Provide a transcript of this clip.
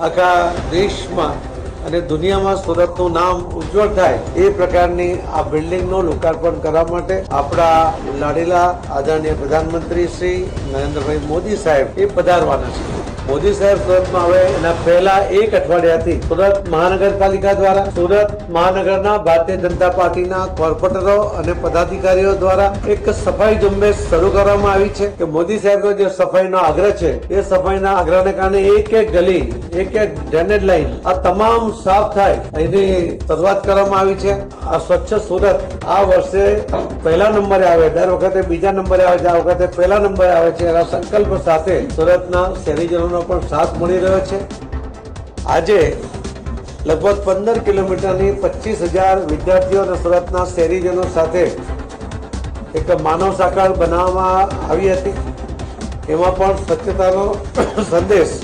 આખા દેશમાં અને દુનિયામાં સુરતનું નામ ઉજ્જવળ થાય એ પ્રકારની આ બિલ્ડિંગનું લોકાર્પણ કરવા માટે આપણા લાડીલા આદરણીય પ્રધાનમંત્રી શ્રી નરેન્દ્રભાઈ મોદી સાહેબ એ પધારવાના છે। મોદી સાહેબ સુરતમાં હવે એના પહેલા એક અઠવાડિયાથી સુરત મહાનગરપાલિકા દ્વારા સુરત મહાનગરના ભારતીય જનતા પાર્ટીના કોર્પોરેટરો અને પદાધિકારીઓ દ્વારા એક સફાઈ ઝુંબેશ શરૂ કરવામાં આવી છે કે મોદી સાહેબનો જે સફાઈનો આગ્રહ છે એ સફાઈના આગ્રહને કારણે એક એક ગલી એક એક ડ્રેનેજ લાઈન આ તમામ સાફ થાય એની શરૂઆત કરવામાં આવી છે। આ સ્વચ્છ સુરત આ વર્ષે પહેલા નંબરે આવે, દર વખતે બીજા નંબરે આવે છે, આ વખતે પહેલા નંબરે આવે છે। એના સંકલ્પ સાથે સુરતના શહેરીજનોનો પણ સાથ મળી રહ્યો છે। આજે લગભગ 15 કિલોમીટરની 25,000 વિદ્યાર્થીઓ અને સુરતના શહેરીજનો સાથે એક માનવ સાંકળ બનાવવામાં આવી હતી। એમાં પણ સ્વચ્છતાનો સંદેશ